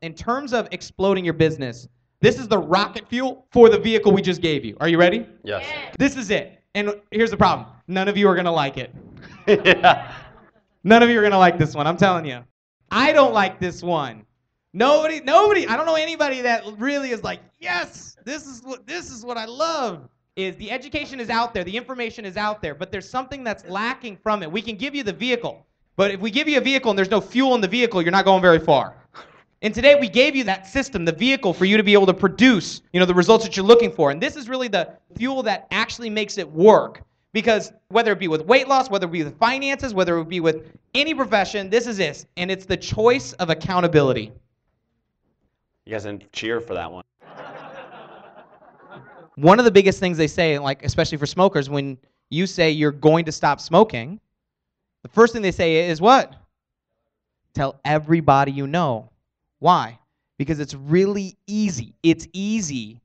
In terms of exploding your business, this is the rocket fuel for the vehicle we just gave you. Are you ready? Yes. This is it. And here's the problem. None of you are going to like it. Yeah. None of you are going to like this one. I'm telling you. I don't like this one. Nobody, I don't know anybody that really is like, yes, this is what I love. Is the education is out there, the information is out there, but there's something that's lacking from it. We can give you the vehicle, but if we give you a vehicle and there's no fuel in the vehicle, you're not going very far. And today we gave you that system, the vehicle, for you to be able to produce, the results that you're looking for. And this is really the fuel that actually makes it work. Because whether it be with weight loss, whether it be with finances, whether it be with any profession, this is it. And it's the choice of accountability. You guys didn't cheer for that one. One of the biggest things they say, like especially for smokers, when you say you're going to stop smoking, the first thing they say is what? Tell everybody you know. Why? Because it's really easy. It's easy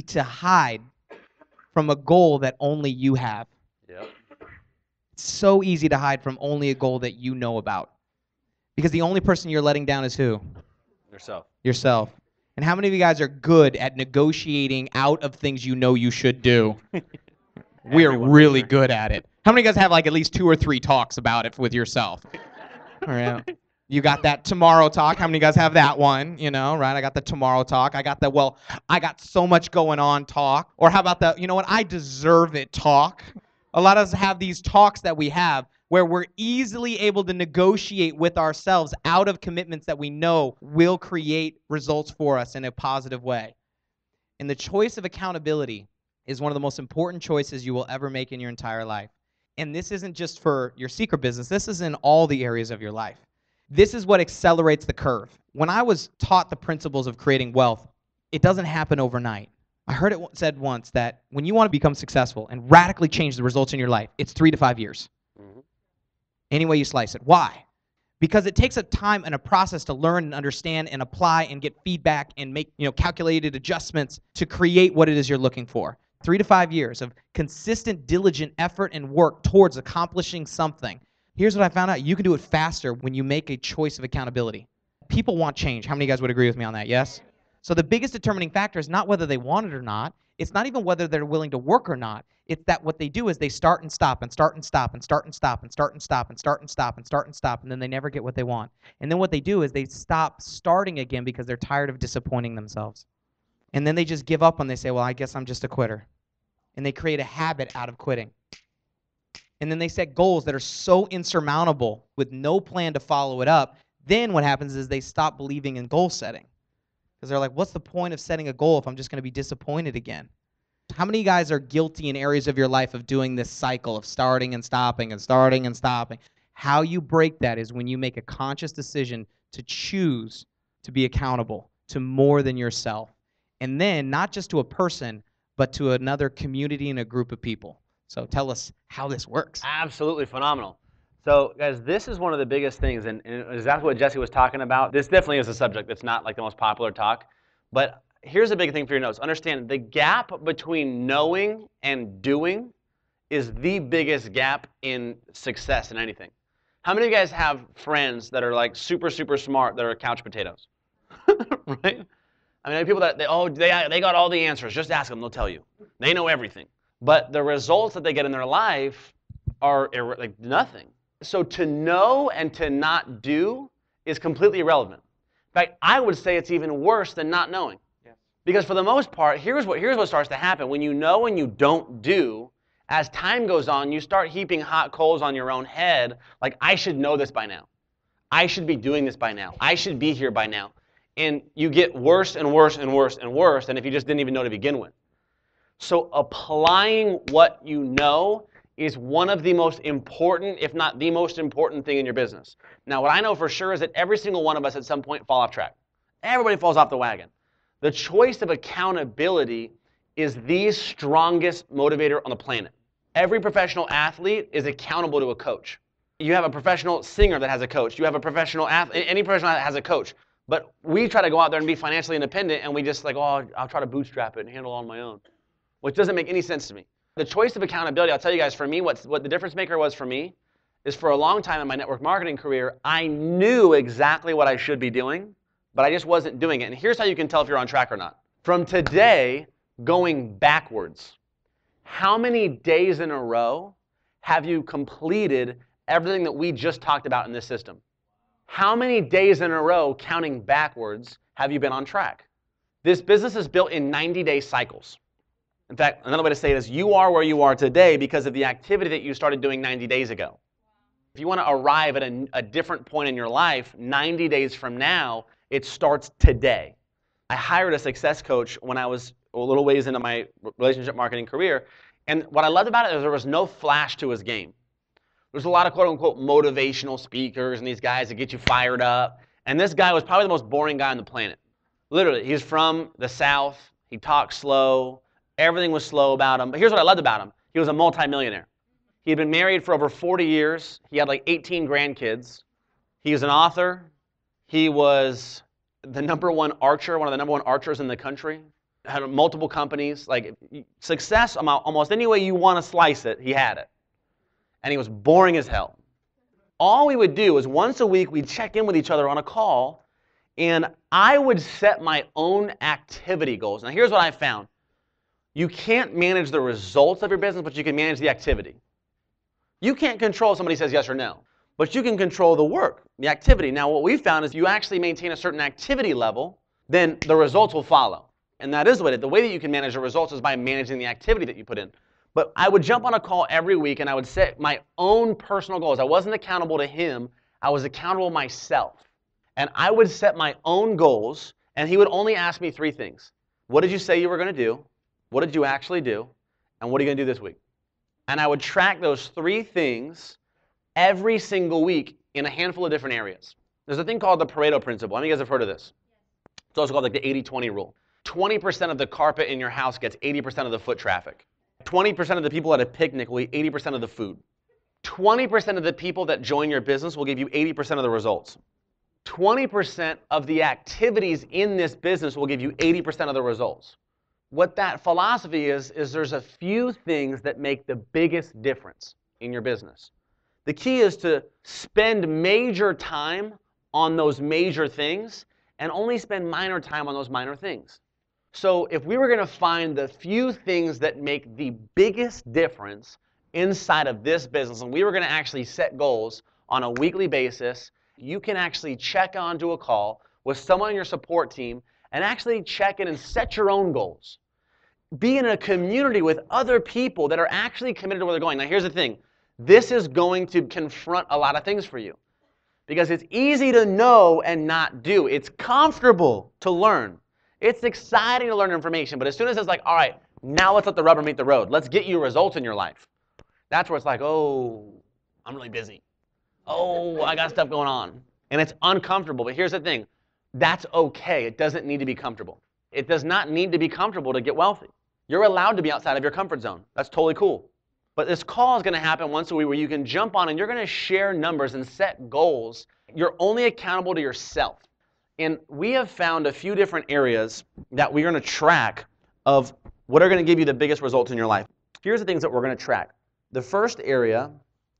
to hide from a goal that only you have. Yep. It's so easy to hide from only a goal that you know about. Because the only person you're letting down is who? Yourself. Yourself. And how many of you guys are good at negotiating out of things you know you should do? We're really good at it. How many of you guys have like at least 2 or 3 talks about it with yourself? All right. You got that tomorrow talk. How many of you guys have that one? Right? I got the tomorrow talk. I got the, well, I got so much going on talk. Or how about the, you know what, I deserve it talk. A lot of us have these talks that we have where we're easily able to negotiate with ourselves out of commitments that we know will create results for us in a positive way. And the choice of accountability is one of the most important choices you will ever make in your entire life. And this isn't just for your secret business. This is in all the areas of your life. This is what accelerates the curve. When I was taught the principles of creating wealth, it doesn't happen overnight. I heard it said once that when you want to become successful and radically change the results in your life, it's 3 to 5 years. Mm-hmm. Any way you slice it. Why? Because it takes a time and a process to learn and understand and apply and get feedback and make calculated adjustments to create what it is you're looking for. 3 to 5 years of consistent, diligent effort and work towards accomplishing something. Here's what I found out. You can do it faster when you make a choice of accountability. People want change. How many of you guys would agree with me on that? Yes? So the biggest determining factor is not whether they want it or not. It's not even whether they're willing to work or not. It's that what they do is they start and stop and start and stop and start and stop and start and stop and start and stop and start and stop, and then they never get what they want. And then what they do is they stop starting again because they're tired of disappointing themselves. And then they just give up and they say, well, I guess I'm just a quitter. And they create a habit out of quitting. And then they set goals that are so insurmountable with no plan to follow it up. Then what happens is they stop believing in goal setting. Because they're like, what's the point of setting a goal if I'm just going to be disappointed again? How many guys are guilty in areas of your life of doing this cycle of starting and stopping and starting and stopping? How you break that is when you make a conscious decision to choose to be accountable to more than yourself. And then not just to a person, but to another community and a group of people. So tell us how this works. Absolutely phenomenal. So guys, this is one of the biggest things, and exactly what Jesse was talking about. This definitely is a subject that's not like the most popular talk, but here's a big thing for your notes. Understand the gap between knowing and doing is the biggest gap in success in anything. How many of you guys have friends that are like super, super smart that are couch potatoes? Right? I mean, people that they got all the answers. Just ask them, they'll tell you. They know everything. But the results that they get in their life are like nothing. So to know and to not do is completely irrelevant. In fact, I would say it's even worse than not knowing. Yes. Because for the most part, here's what starts to happen. When you know and you don't do, as time goes on, you start heaping hot coals on your own head, like, I should know this by now. I should be doing this by now. I should be here by now. And you get worse and worse and worse and worse than if you just didn't even know to begin with. So applying what you know is one of the most important, if not the most important thing in your business. Now, what I know for sure is that every single one of us at some point fall off track. Everybody falls off the wagon. The choice of accountability is the strongest motivator on the planet. Every professional athlete is accountable to a coach. You have a professional singer that has a coach. You have a professional athlete, any professional athlete has a coach. But we try to go out there and be financially independent, and we just like, oh, I'll try to bootstrap it and handle it on my own, which doesn't make any sense to me. The choice of accountability, I'll tell you guys, for me, what the difference maker was for me is for a long time in my network marketing career, I knew exactly what I should be doing, but I just wasn't doing it. And here's how you can tell if you're on track or not. From today going backwards, how many days in a row have you completed everything that we just talked about in this system? How many days in a row, counting backwards, have you been on track? This business is built in 90-day cycles. In fact, another way to say it is you are where you are today because of the activity that you started doing 90 days ago. If you want to arrive at a different point in your life, 90 days from now, it starts today. I hired a success coach when I was a little ways into my relationship marketing career, and what I loved about it is there was no flash to his game. There's a lot of quote-unquote motivational speakers and these guys that get you fired up, and this guy was probably the most boring guy on the planet. Literally, he's from the South, he talks slow, everything was slow about him, but here's what I loved about him. He was a multimillionaire. He had been married for over 40 years, he had like 18 grandkids, he was an author, he was the #1 archer, one of the #1 archers in the country, had multiple companies, like success almost any way you want to slice it, he had it. And he was boring as hell. All we would do is once a week we'd check in with each other on a call, and I would set my own activity goals. Now here's what I found. You can't manage the results of your business, but you can manage the activity. You can't control if somebody says yes or no, but you can control the work, the activity. Now what we found is if you actually maintain a certain activity level, then the results will follow. And that is the way that you can manage the results is by managing the activity that you put in. But I would jump on a call every week and I would set my own personal goals. I wasn't accountable to him, I was accountable to myself. And I would set my own goals and he would only ask me 3 things. What did you say you were going to do? What did you actually do? And what are you going to do this week? And I would track those 3 things every single week in a handful of different areas. There's a thing called the Pareto principle. How many of you guys have heard of this? It's also called like the 80-20 rule. 20% of the carpet in your house gets 80% of the foot traffic. 20% of the people at a picnic will eat 80% of the food. 20% of the people that join your business will give you 80% of the results. 20% of the activities in this business will give you 80% of the results. What that philosophy is there's a few things that make the biggest difference in your business. The key is to spend major time on those major things and only spend minor time on those minor things. So if we were going to find the few things that make the biggest difference inside of this business, and we were going to actually set goals on a weekly basis, you can actually check onto a call with someone on your support team and actually check in and set your own goals. Be in a community with other people that are actually committed to where they're going. Now here's the thing. This is going to confront a lot of things for you because it's easy to know and not do. It's comfortable to learn. It's exciting to learn information, but as soon as it's like, all right, now let's let the rubber meet the road. Let's get you results in your life. That's where it's like, oh, I'm really busy. Oh, I got stuff going on. And it's uncomfortable, but here's the thing. That's okay. It doesn't need to be comfortable. It does not need to be comfortable to get wealthy. You're allowed to be outside of your comfort zone. That's totally cool. But this call is going to happen once a week where you can jump on and you're going to share numbers and set goals. You're only accountable to yourself. And we have found a few different areas that we're going to track of what are going to give you the biggest results in your life. Here's the things that we're going to track. The first area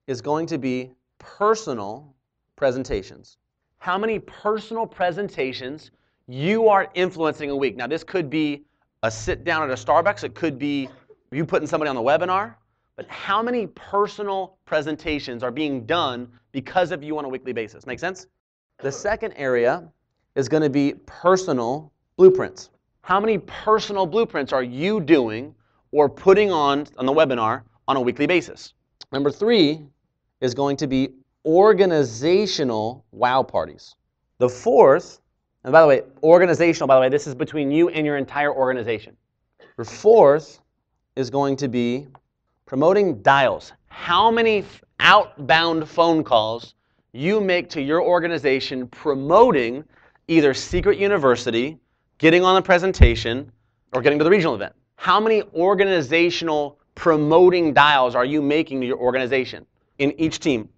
is going to be personal presentations. How many personal presentations you are influencing a week. Now this could be a sit down at a Starbucks. It could be you putting somebody on the webinar. But how many personal presentations are being done because of you on a weekly basis? Make sense? The second area is going to be personal blueprints. How many personal blueprints are you doing or putting on the webinar on a weekly basis? Number 3 is going to be organizational wow parties. The fourth, and by the way, organizational, by the way, this is between you and your entire organization. The fourth is going to be promoting dials. How many outbound phone calls you make to your organization promoting either Secret University, getting on the presentation, or getting to the regional event? How many organizational promoting dials are you making to your organization in each team?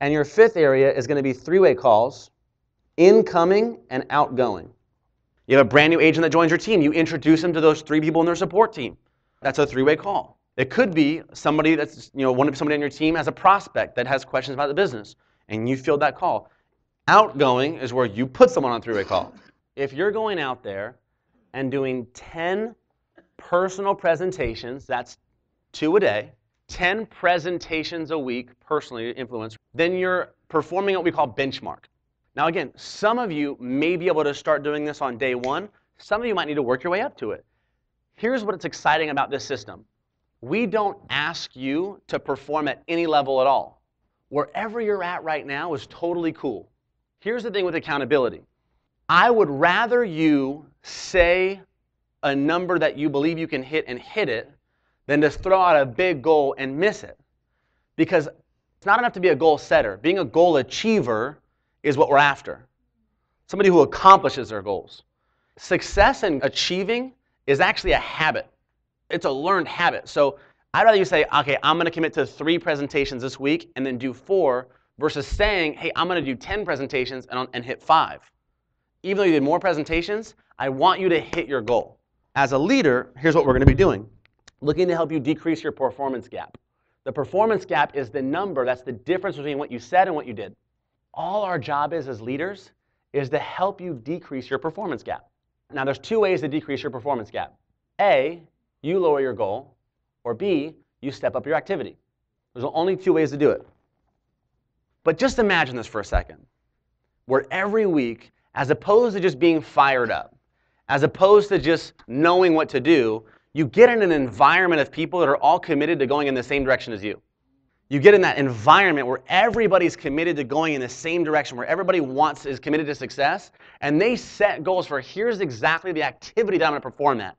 And your fifth area is going to be 3-way calls, incoming and outgoing. You have a brand new agent that joins your team. You introduce them to those 3 people in their support team. That's a 3-way call. It could be somebody that's, somebody on your team has a prospect that has questions about the business, and you field that call. Outgoing is where you put someone on a three-way call. If you're going out there and doing 10 personal presentations, that's 2 a day, 10 presentations a week, personally influenced, then you're performing what we call benchmark. Now again, some of you may be able to start doing this on day one. Some of you might need to work your way up to it. Here's what's exciting about this system. We don't ask you to perform at any level at all. Wherever you're at right now is totally cool. Here's the thing with accountability. I would rather you say a number that you believe you can hit and hit it than to throw out a big goal and miss it. Because it's not enough to be a goal setter. Being a goal achiever is what we're after. Somebody who accomplishes their goals. Success in achieving is actually a habit. It's a learned habit. So I'd rather you say, okay, I'm going to commit to 3 presentations this week and then do 4 versus saying, hey, I'm going to do 10 presentations and hit 5. Even though you did more presentations, I want you to hit your goal. As a leader, here's what we're going to be doing. Looking to help you decrease your performance gap. The performance gap is the number, that's the difference between what you said and what you did. All our job is as leaders is to help you decrease your performance gap. Now there's 2 ways to decrease your performance gap. A, you lower your goal, or B, you step up your activity. There's only 2 ways to do it. But just imagine this for a second, where every week, as opposed to just being fired up, as opposed to just knowing what to do, you get in an environment of people that are all committed to going in the same direction as you. You get in that environment where everybody's committed to going in the same direction, where everybody is committed to success, and they set goals for here's exactly the activity that I'm going to perform at.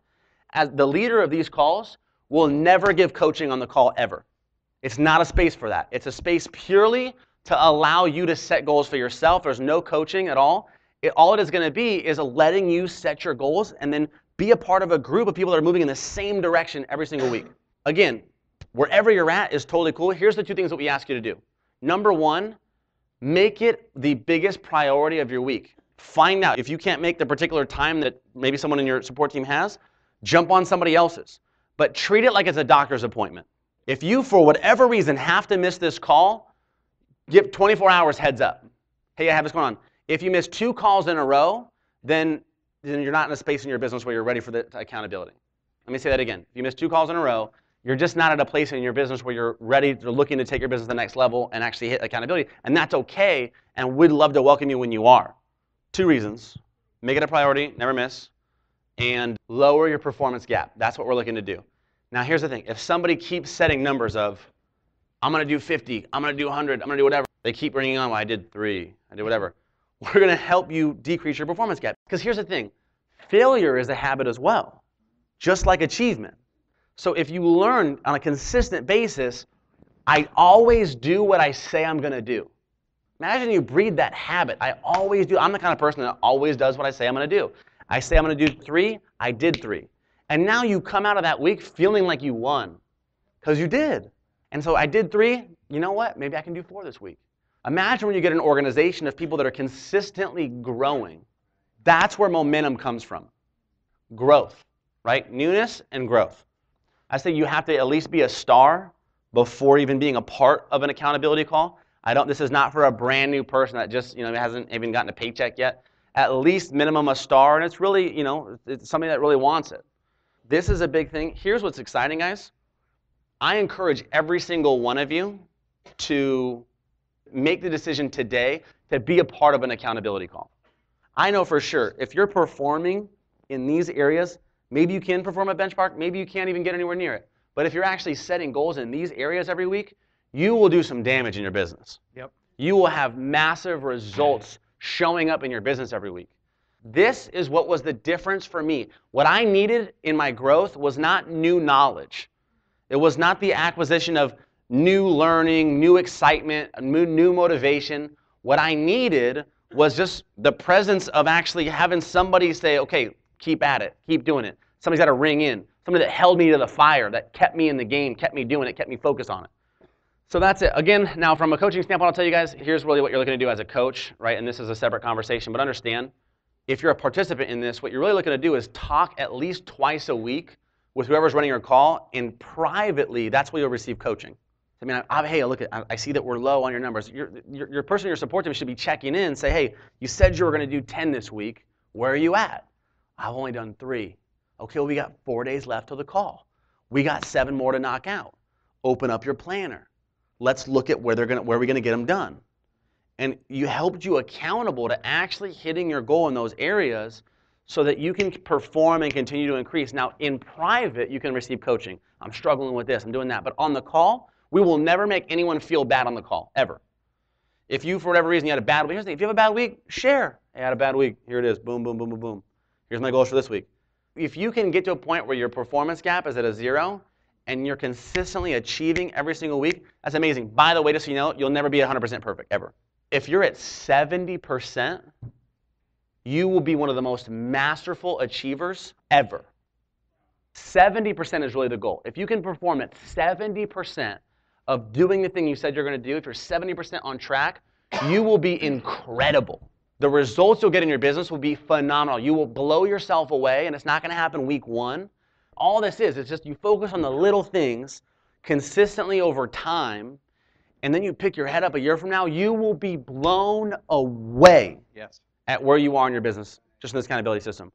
As the leader of these calls, will never give coaching on the call ever. It's not a space for that. It's a space purely to allow you to set goals for yourself. There's no coaching at all. All it is going to be is letting you set your goals and then be a part of a group of people that are moving in the same direction every single week. Again, wherever you're at is totally cool. Here's the 2 things that we ask you to do. Number 1, make it the biggest priority of your week. Find out if you can't make the particular time that maybe someone in your support team has, jump on somebody else's. But treat it like it's a doctor's appointment. If you, for whatever reason, have to miss this call, give 24 hours heads up. Hey, I have this going on. If you miss 2 calls in a row, then you're not in a space in your business where you're ready for the accountability. Let me say that again. If you miss 2 calls in a row, you're just not at a place in your business where you're ready to looking to take your business to the next level and actually hit accountability. And that's okay, and we'd love to welcome you when you are. 2 reasons. Make it a priority, never miss, and lower your performance gap. That's what we're looking to do. Now here's the thing. If somebody keeps setting numbers of, I'm going to do 50, I'm going to do 100, I'm going to do whatever, they keep bringing on, well, I did 3, I did whatever. We're going to help you decrease your performance gap. Because here's the thing. Failure is a habit as well, just like achievement. So if you learn on a consistent basis, I always do what I say I'm going to do. Imagine you breed that habit. I always do. I'm the kind of person that always does what I say I'm going to do. I say I'm going to do 3, I did 3. And now you come out of that week feeling like you won, because you did. And so I did 3, you know what? Maybe I can do 4 this week. Imagine when you get an organization of people that are consistently growing. That's where momentum comes from. Growth, right? Newness and growth. I say you have to at least be a star before even being a part of an accountability call. This is not for a brand new person that just, hasn't even gotten a paycheck yet. At least minimum a star, and it's really, it's somebody that really wants it. This is a big thing. Here's what's exciting, guys. I encourage every single one of you to make the decision today to be a part of an accountability call. I know for sure, if you're performing in these areas, maybe you can perform a benchmark, maybe you can't even get anywhere near it. But if you're actually setting goals in these areas every week, you will do some damage in your business. Yep. You will have massive results showing up in your business every week. This is what was the difference for me. What I needed in my growth was not new knowledge. It was not the acquisition of new learning, new excitement, new motivation. What I needed was just the presence of actually having somebody say, okay, keep at it, keep doing it. Somebody's got to ring in. Somebody that held me to the fire, that kept me in the game, kept me doing it, kept me focused on it. So that's it. Again, now from a coaching standpoint, I'll tell you guys, here's really what you're looking to do as a coach, right? And this is a separate conversation, but understand, if you're a participant in this, what you're really looking to do is talk at least twice a week with whoever's running your call, and privately, that's where you'll receive coaching. I mean, hey, look, I see that we're low on your numbers. Your person you're supporting should be checking in and say, hey, you said you were going to do 10 this week. Where are you at? I've only done 3. Okay, well, we got 4 days left till the call. We got 7 more to knock out. Open up your planner. Let's look at where we're going to get them done. And you helped you accountable to actually hitting your goal in those areas so that you can perform and continue to increase. Now, in private, you can receive coaching. I'm struggling with this, I'm doing that. But on the call, we will never make anyone feel bad on the call, ever. If you, for whatever reason, you had a bad week, here's the thing, if you have a bad week, share. Hey, I had a bad week. Here it is. Boom, boom, boom, boom, boom. Here's my goals for this week. If you can get to a point where your performance gap is at a 0 and you're consistently achieving every single week, that's amazing. By the way, just so you know, you'll never be 100% perfect, ever. If you're at 70%, you will be one of the most masterful achievers ever. 70% is really the goal. If you can perform at 70% of doing the thing you said you're going to do, if you're 70% on track, you will be incredible. The results you'll get in your business will be phenomenal. You will blow yourself away, and it's not going to happen week 1. All this is, it's just you focus on the little things consistently over time, and then you pick your head up a year from now, you will be blown away at where you are in your business, just in this accountability system.